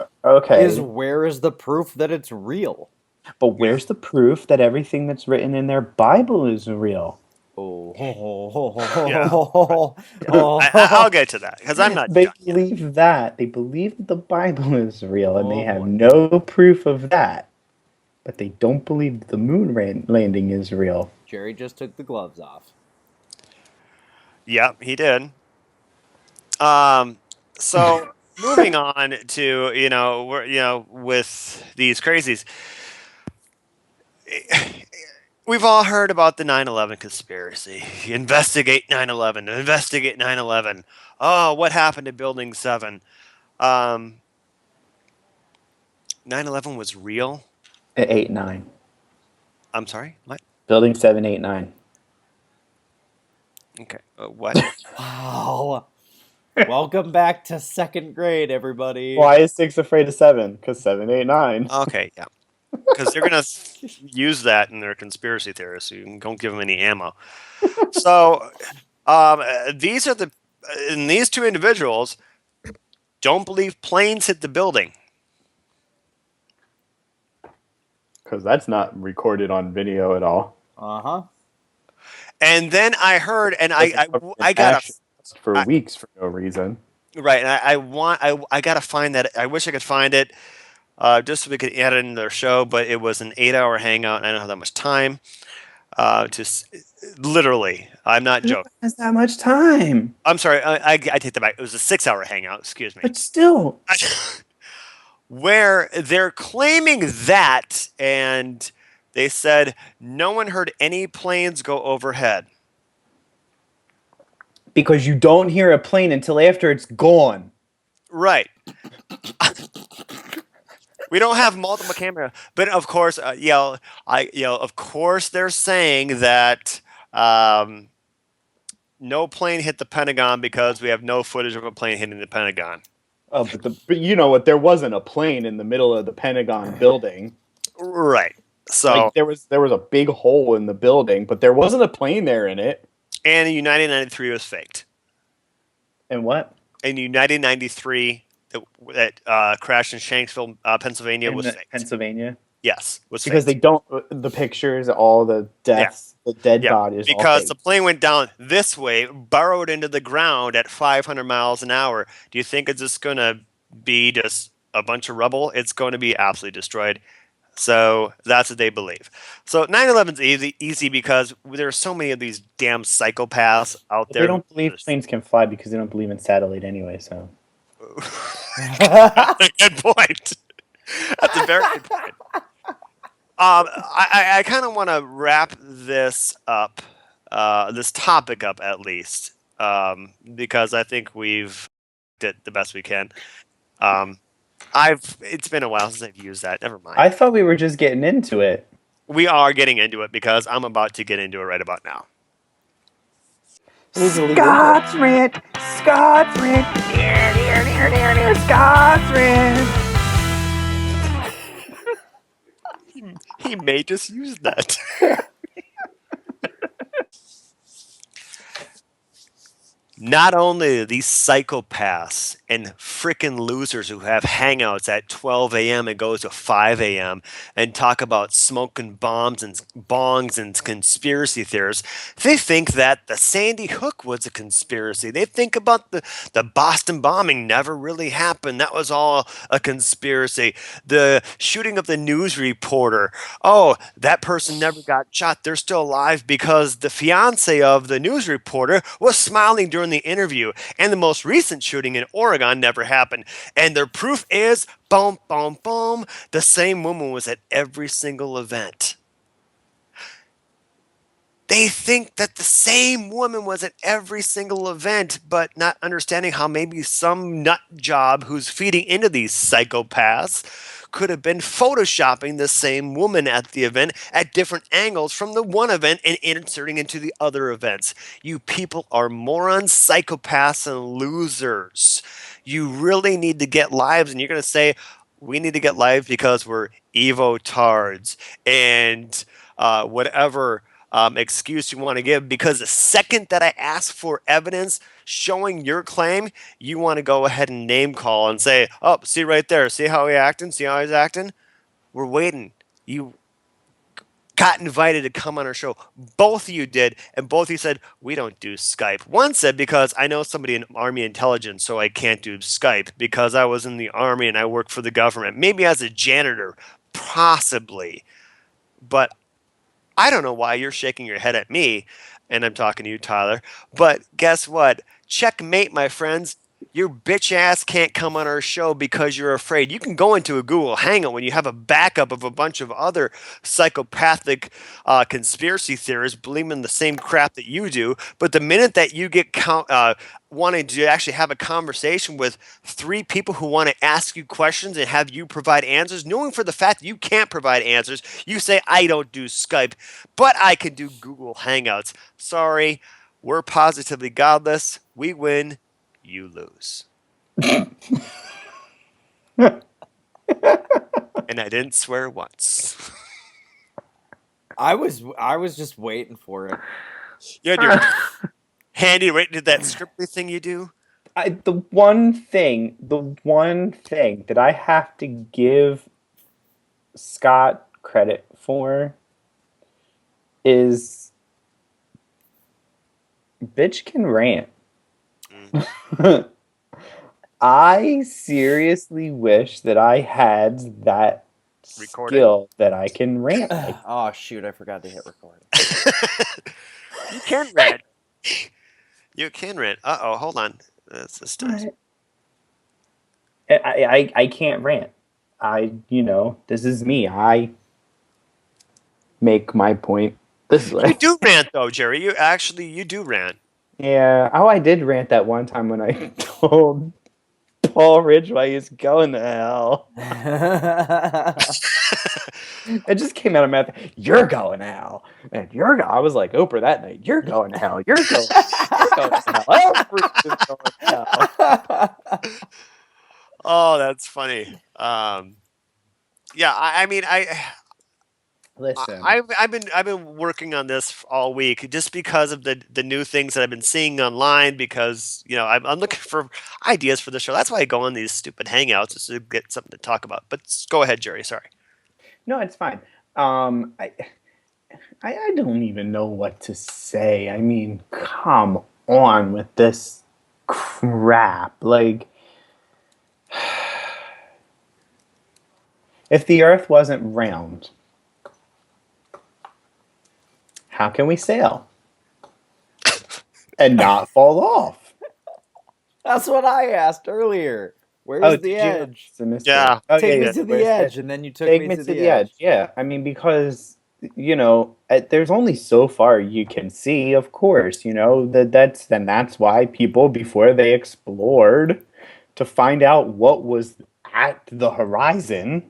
is, where is the proof that it's real? But where's the proof that everything that's written in their Bible is real? I'll get to that because I'm not. They believe that. They believe that the Bible is real, and they have no proof of that. But they don't believe that the moon landing is real. Jerry just took the gloves off. Yep, he did. So moving on to with these crazies. We've all heard about the 9/11 conspiracy. Investigate 9/11. Investigate 9/11. Oh, what happened to Building 7? 9/11 was real? At 8-9. I'm sorry? What? Building 789. Okay. What? Wow. Welcome back to second grade, everybody. Why is 6 afraid of 7? Because 789. Okay, yeah. Because they're going to use that in their conspiracy theories, so you don't give them any ammo. So these two individuals don't believe planes hit the building. Because that's not recorded on video at all. Uh-huh. And then I heard, and I got for weeks for no reason. Right, and I got to find that. I wish I could find it. Just so we could add it in their show, but it was an 8-hour hangout, and I don't have that much time. Literally, I'm not joking. Who has that much time? I'm sorry, I take that back. It was a 6-hour hangout. Excuse me. But still, where they're claiming that, and they said no one heard any planes go overhead. Because you don't hear a plane until after it's gone. Right. We don't have multiple camera, but of course, of course, they're saying that no plane hit the Pentagon because we have no footage of a plane hitting the Pentagon. Oh, but you know what? There wasn't a plane in the middle of the Pentagon building, right? So like, there was a big hole in the building, but there wasn't a plane there in it. And United 93 was faked. And what? In United 93. That crashed in Shanksville, Pennsylvania was faked. Pennsylvania? Yes, was because faked. they don't the pictures, all the deaths, the dead Yeah, bodies, all because fake. the plane went down this way, burrowed into the ground at 500 miles an hour. Do you think it's just going to be just a bunch of rubble? It's going to be absolutely destroyed. So that's what they believe. So 9/11 is easy because there are so many of these damn psychopaths out They there who don't believe just planes can fly because they don't believe in satellite anyway. So That's a good point. That's a very good point. I kind of want to wrap this up, this topic up at least, because I think we've did the best we can. It's been a while since I've used that. Never mind. I thought we were just getting into it. We are getting into it because I'm about to get into it right about now. Scott's rant. Scott's rant. Scott's rant. He may just use that. Not only are these psychopaths and frickin' losers who have hangouts at 12 a.m. and goes to 5 a.m. and talk about smoking bombs and bongs and conspiracy theories, they think that the Sandy Hook was a conspiracy. They think about the Boston bombing never really happened. That was all a conspiracy. The shooting of the news reporter, oh, that person never got shot. They're still alive because the fiance of the news reporter was smiling during the interview. And the most recent shooting in Oregon never happened. And their proof is boom, boom, boom. The same woman was at every single event. They think that the same woman was at every single event, but not understanding how maybe some nut job who's feeding into these psychopaths could have been photoshopping the same woman at the event at different angles from the one event and inserting into the other events. You people are morons, psychopaths, and losers. You really need to get lives, and you're going to say, we need to get lives because we're Evo-tards and whatever excuse you want to give, because the second that I ask for evidence showing your claim, you want to go ahead and name call and say, oh, see right there, see how he's acting, see how he's acting? We're waiting. You got invited to come on our show. Both of you did, and both of you said, we don't do Skype. One said, because I know somebody in Army intelligence, so I can't do Skype because I was in the Army and I work for the government. Maybe as a janitor, possibly. But I don't know why you're shaking your head at me, and I'm talking to you, Tyler. But guess what? Checkmate, my friends. Your bitch ass can't come on our show because you're afraid. You can go into a Google Hangout when you have a backup of a bunch of other psychopathic conspiracy theorists believing the same crap that you do. But the minute that you get wanting to actually have a conversation with three people who want to ask you questions and have you provide answers, knowing for the fact that you can't provide answers, you say, I don't do Skype, but I can do Google Hangouts. Sorry, we're positively godless. We win, you lose. And I didn't swear once. I was just waiting for it. You had your handy right into that scriptly thing you do. The one thing that I have to give Scott credit for is bitch can rant. I seriously wish that I had that skill that I can rant. Oh shoot, I forgot to hit record. You can rant. You can rant. Uh-oh, hold on. This time. I can't rant. This is me. I make my point this way. You do rant though, Jerry. You do rant. Yeah. Oh, I did rant that one time when I told Paul Ridgway he's going to hell. It just came out of my mouth. You're going to hell. Man, I was like Oprah that night. You're going to hell. You're going to hell. Everybody's going to hell. Oh, that's funny. Yeah, I mean, Listen, I've been working on this all week just because of the new things that I've been seeing online. Because I'm looking for ideas for the show. That's why I go on these stupid hangouts, is to get something to talk about. But go ahead, Jerry. Sorry. No, it's fine. I don't even know what to say. I mean, come on with this crap. Like, if the Earth wasn't round, how can we sail and not fall off? That's what I asked earlier. Oh, Where's the did you? edge? I missed it. Yeah. Oh, yeah, Take me yeah. to the Where's the edge, edge? and then you took Take me me to to the the edge. edge. Yeah, I mean, because there's only so far you can see. Of course, that's why people, before they explored to find out what was at the horizon,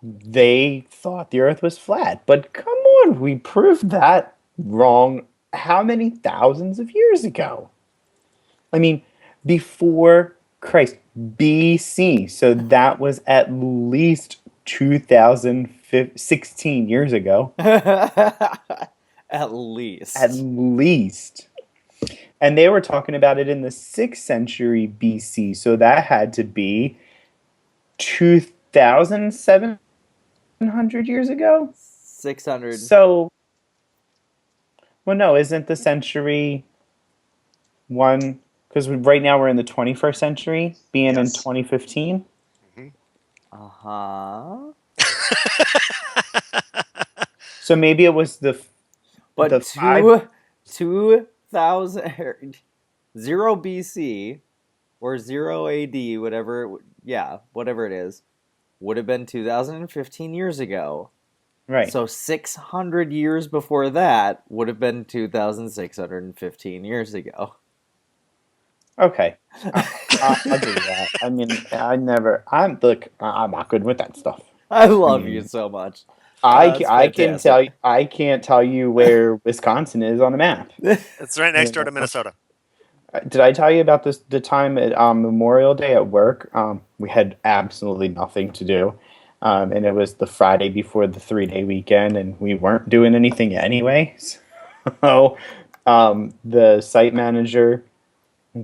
they thought the Earth was flat. But come on, we proved that wrong. How many thousands of years ago? I mean, before Christ, BC. So that was at least 2016 years ago. At At least. least. And they were talking about it in the 6th century BC. So that had to be 2,700 years ago. 600. So, well, no, isn't the century one? Because right now we're in the 21st century, being in Yes. 2015. Mhm. Uh-huh. So maybe it was the But five. 2000 0 BC or 0 AD, whatever it is, would have been 2015 years ago. Right. So 600 years before that would have been 2615 years ago. Okay. I'll give you that. I mean, I'm not good with that stuff. I love mean, you so much. That's I can tell you, fantastic. I can't tell you where Wisconsin is on a map. It's right next door to Minnesota. Did I tell you about the time at Memorial Day at work? We had absolutely nothing to do, and it was the Friday before the 3-day weekend, and we weren't doing anything anyway. So, the site manager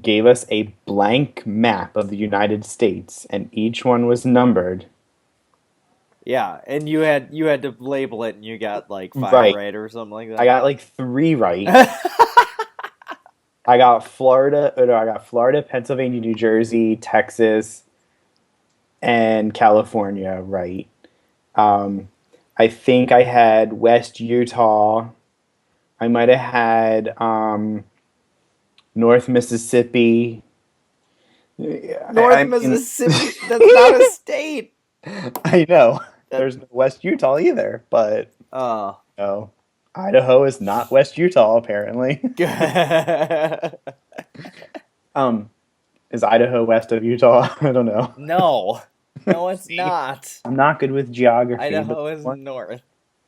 gave us a blank map of the United States, and each one was numbered. Yeah, and you had to label it, and you got like 5 Right. right or something like I that. got like 3 right. I got Florida, Pennsylvania, New Jersey, Texas, and California right. I think I had West Utah. I might have had North Mississippi. North I mean, Mississippi. That's not a state. I know. That. There's no West Utah either, but Oh. no. Idaho is not West Utah, apparently. Is Idaho west of Utah? I don't know. No, it's See? not. I'm not good with geography. Idaho is north.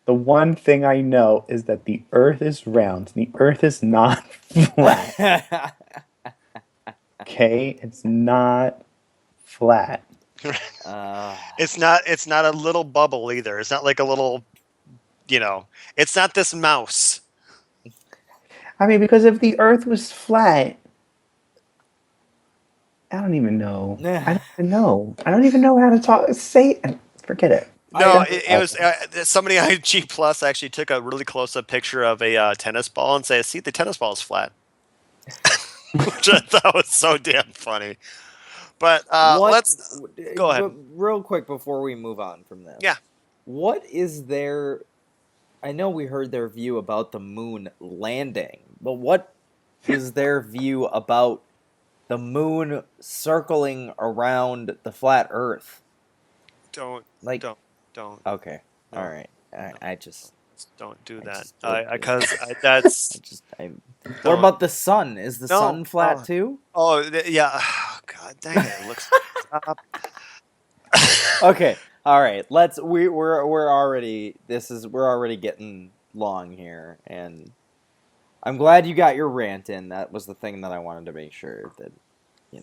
The one thing I know is that the Earth is round. The Earth is not flat. Okay, it's not flat. It's not a little bubble either. It's not like a little, it's not this mouse. I mean, because if the Earth was flat, I don't even know. I don't even know how to talk. Forget it. No, it was somebody on G Plus actually took a really close up picture of a tennis ball and said, "See, the tennis ball is flat," which I thought was so damn funny. But let's go ahead. Real quick before we move on from this. Yeah. What is their? I know we heard their view about the moon landing, but what is their view about the moon circling around the flat Earth? Don't. Okay. No. All right. I just don't do that. That's. What about the sun? Is the sun flat too? Oh yeah. Oh, God dang it! It looks. Okay. All right. We're already getting long here, and I'm glad you got your rant in. That was the thing that I wanted to make sure that.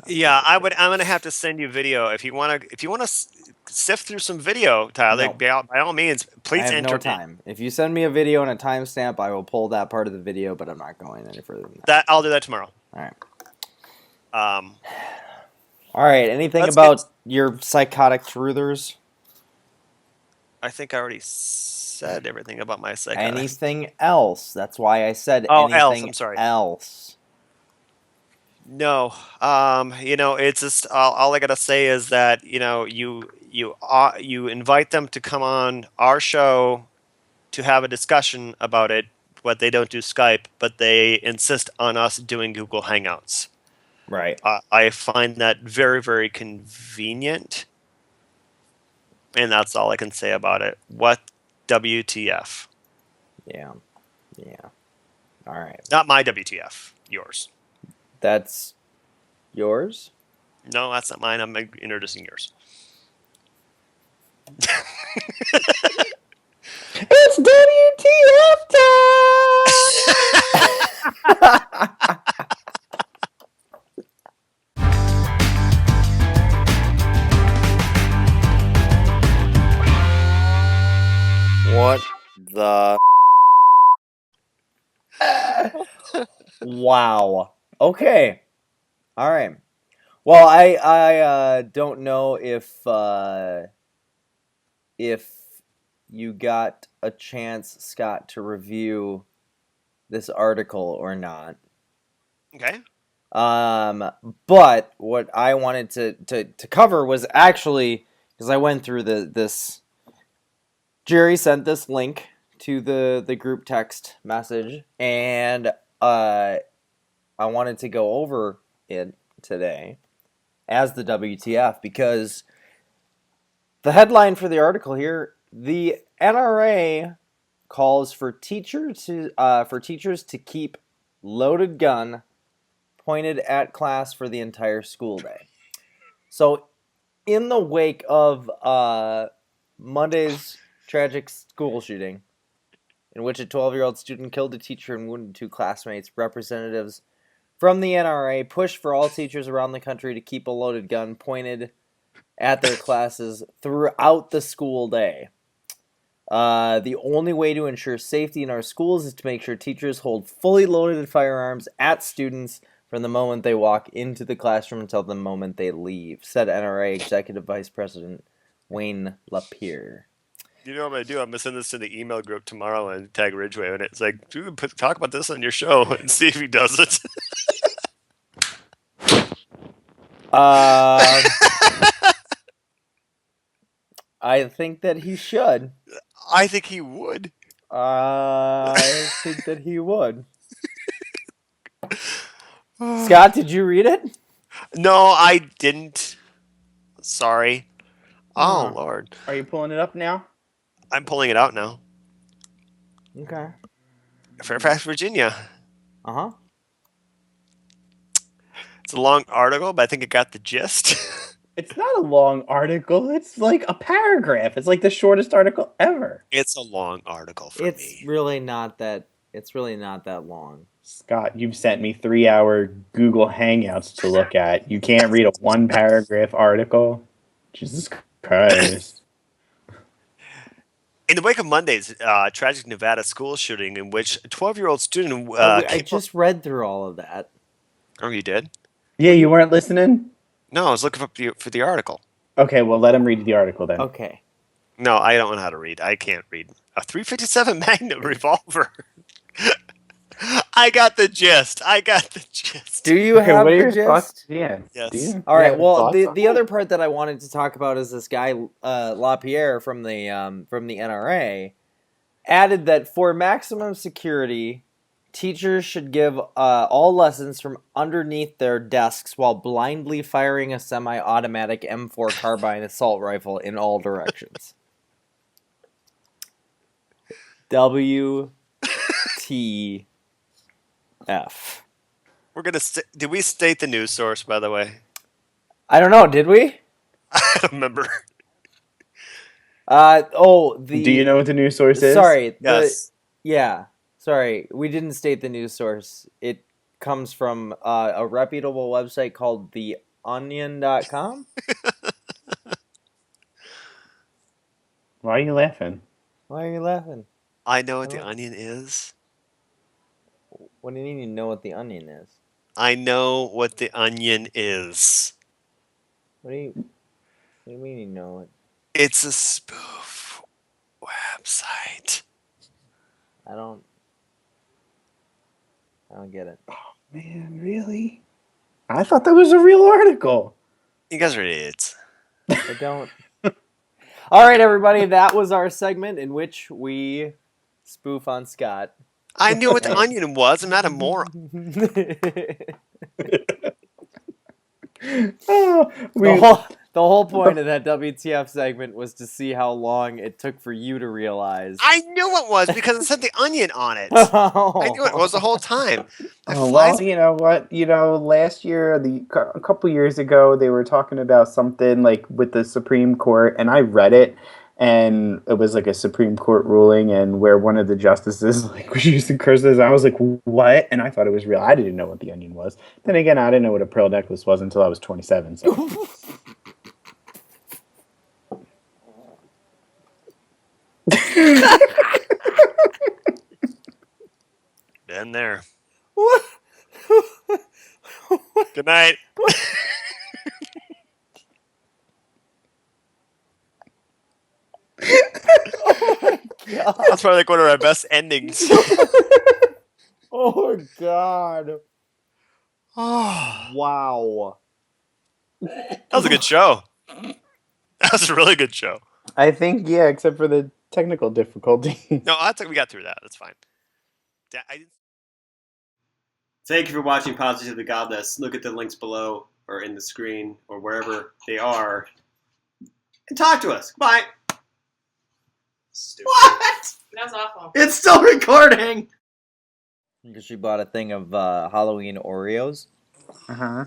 Yeah, I'm gonna have to send you video if you wanna sift through some video, Tyler. No. By all means, please I have enter. no time. If you send me a video and a timestamp, I will pull that part of the video, but I'm not going any further than that. I'll do that tomorrow. All right. All right. Anything about your psychotic truthers? I think I already said everything about my psychiatrist. Anything else? That's why I said Oh, else. anything I'm sorry. else. No, it's just all I gotta say is that you invite them to come on our show to have a discussion about it, but they don't do Skype, but they insist on us doing Google Hangouts. Right. I find that very, very convenient, and that's all I can say about it. What WTF? Yeah. All right. Not my WTF. Yours. That's yours? No, that's not mine. I'm introducing yours. It's WTF time! What the Wow. Okay. All right. Well, I don't know if you got a chance, Scott, to review this article or not. Okay. But what I wanted to cover was actually, because I went through this. Jerry sent this link to the group text message, and I wanted to go over it today as the WTF, because the headline for the article here: the NRA calls for teachers to keep loaded gun pointed at class for the entire school day. So, in the wake of Monday's tragic school shooting, in which a 12-year-old student killed a teacher and wounded 2 classmates, representatives from the NRA pushed for all teachers around the country to keep a loaded gun pointed at their classes throughout the school day. The only way to ensure safety in our schools is to make sure teachers hold fully loaded firearms at students from the moment they walk into the classroom until the moment they leave, said NRA Executive Vice President Wayne Lapierre. You know what I'm gonna do? I'm gonna send this to the email group tomorrow and tag Ridgeway, and it's like, dude, talk about this on your show and see if he does it. I think that he should. I think he would. I think that he would. Scott, did you read it? No, I didn't. Sorry. Oh, Oh. Lord. Are you pulling it up now? I'm pulling it out now. Okay. Fairfax, Virginia. Uh-huh. It's a long article, but I think it got the gist. It's not a long article. It's like a paragraph. It's like the shortest article ever. It's a long article for It's me. really not that long. Scott, you've sent me 3-hour Google Hangouts to look at. You can't read a 1-paragraph article? Jesus Christ. In the wake of Monday's tragic Nevada school shooting in which a 12-year-old student... I just read through all of that. Oh, you did? Yeah, you weren't listening? No, I was looking for the article. Okay, well, let him read the article then. Okay. No, I don't know how to read. I can't read. A .357 Magnum revolver. I got the gist. Do you Okay, have what are the your gist? thoughts? Yeah. Yes. Do you? All right. have Well, thoughts on the it? other part that I wanted to talk about is this guy Lapierre from the NRA added that for maximum security, teachers should give all lessons from underneath their desks while blindly firing a semi-automatic M4 carbine assault rifle in all directions. WTF. We're gonna. Did we state the news source? By the way, I don't know. Did we? I don't remember. Do you know what the news source is? Sorry. Yes. Yeah. Sorry, we didn't state the news source. It comes from a reputable website called theonion.com. Why are you laughing? Why are you laughing? I know what the Onion is. What do you mean you know what the Onion is? I know what the Onion is. What do you mean you know it? It's a spoof. website? I don't get it. Man, really? I thought that was a real article. You guys are idiots. I don't. All right, everybody. That was our segment in which we spoof on Scott. I knew what the onion was. I'm not a moron. Oh, The whole point of that WTF segment was to see how long it took for you to realize. I knew it was because it said the onion on it. I knew it was the whole time. well, you know what? Last year, a couple years ago, they were talking about something like with the Supreme Court, and I read it, and it was like a Supreme Court ruling, and where one of the justices was using curses. I was like, "What?" And I thought it was real. I didn't know what the onion was. Then again, I didn't know what a pearl necklace was until I was 27. So. Been there. What? Good night. Oh my god. That's probably like one of our best endings. Oh god. Oh, Wow. that was a good show. That was a really good show. I think, yeah, except for the technical difficulty. No, we got through that. That's fine. Thank you for watching Positive the Godless. Look at the links below or in the screen or wherever they are. And talk to us. Bye. Stupid. What? That was awful. It's still recording. Because she bought a thing of Halloween Oreos. Uh-huh.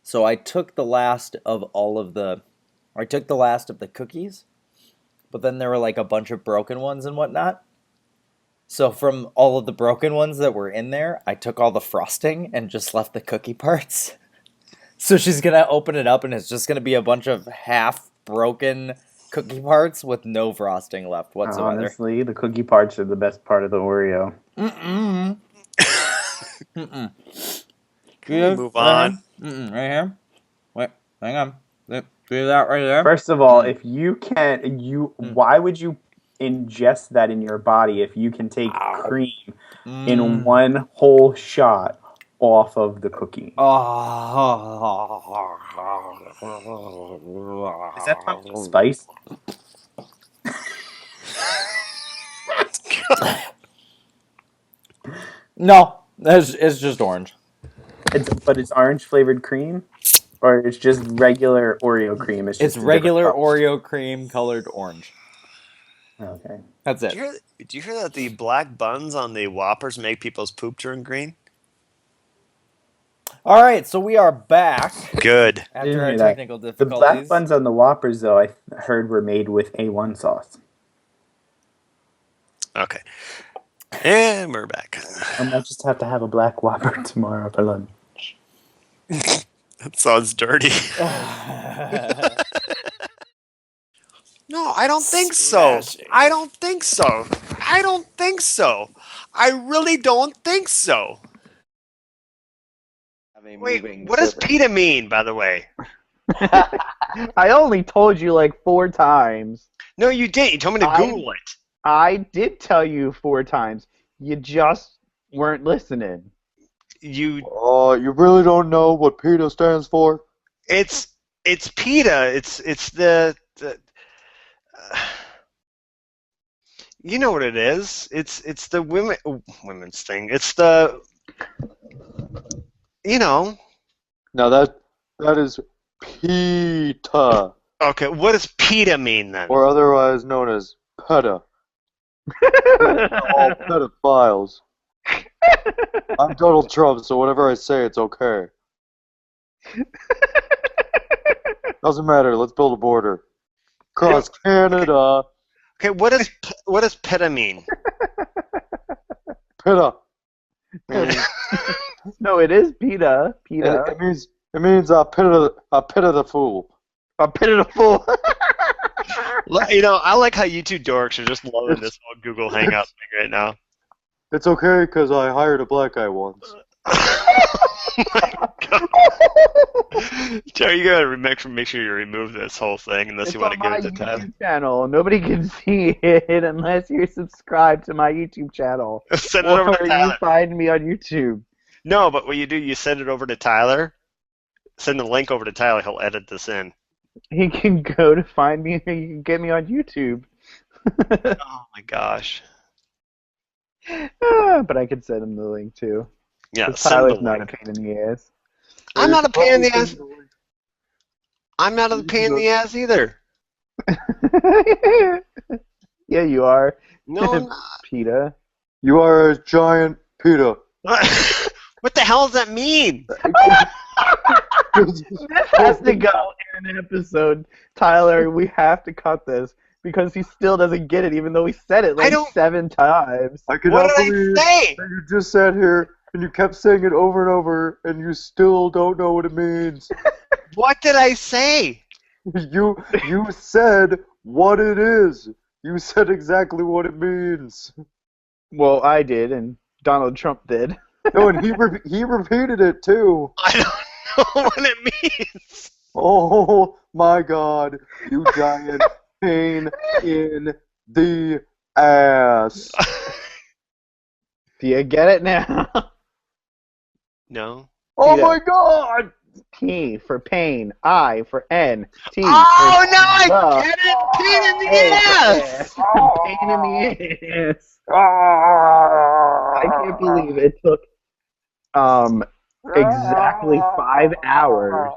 So I took the last of the cookies, but then there were like a bunch of broken ones and whatnot. So from all of the broken ones that were in there, I took all the frosting and just left the cookie parts. So she's going to open it up and it's just going to be a bunch of half-broken cookie parts with no frosting left whatsoever. Honestly, the cookie parts are the best part of the Oreo. Mm-mm. Can we move on? Right here. Wait, hang on. See that right there? First of all, if you can, why would you ingest that in your body if you can take cream in one whole shot off of the cookie? Is that pumpkin spice? No, it's just orange. But it's orange flavored cream, or it's just regular Oreo cream. It's just regular Oreo cream colored orange. Okay, that's it. Did you hear that the black buns on the Whoppers make people's poop turn green? All right, so we are back. Good. After our technical difficulties. The black buns on the Whoppers, though, I heard were made with A1 sauce. Okay. And we're back. I might just have to have a black Whopper tomorrow for lunch. That sounds dirty. No, I don't think so. I don't think so. I don't think so. I really don't think so. Wait, what does PETA mean, by the way? I only told you like 4 times. No, you didn't. You told me to Google it. I did tell you 4 times. You just weren't listening. You really don't know what PETA stands for? It's PETA. It's the you know what it is. It's the women's thing. It's the No, that is PETA. Okay, what does PETA mean then? Or otherwise known as PETA. All pedophiles. I'm Donald Trump, so whatever I say, it's okay. Doesn't matter. Let's build a border. Across Canada. Okay, what does PETA mean? PETA. No, it is PETA. PETA. It means PETA the fool. PETA the fool. I like how you two dorks are just loving this whole Google Hangout thing right now. It's okay because I hired a black guy once. Joe, you gotta make sure you remove this whole thing unless It's you want on to give my it to Tyler. YouTube channel. Nobody can see it unless you're subscribed to my YouTube channel. Send it over to Or you Tyler. find me on YouTube. No, but what you do, you send it over to Tyler. Send the link over to Tyler. He'll edit this in. He can go to find me, or you can get me on YouTube. Oh my gosh. But I could send him the link too. Yeah, 'Cause send the Tyler's not a link. pain in the ass. I'm not a pain in the ass. I'm not a pain in the ass either. Yeah, you are. No, I'm not. PETA. You are a giant PETA. What the hell does that mean? This has to go in an episode, Tyler. We have to cut this because he still doesn't get it, even though he said it like 7 times. I What cannot did I believe say? that you just sat here and you kept saying it over and over, and you still don't know what it means. What did I say? You said what it is. You said exactly what it means. Well, I did, and Donald Trump did. No, and he repeated it too. I don't know what it means. Oh my God! You giant pain in the ass. Do you get it now? No. Oh PETA. my God! P for pain, I for N, T Oh, for now I love. get it! Pain in the A for ass! pain in the ass. I I can't believe it took exactly 5 hours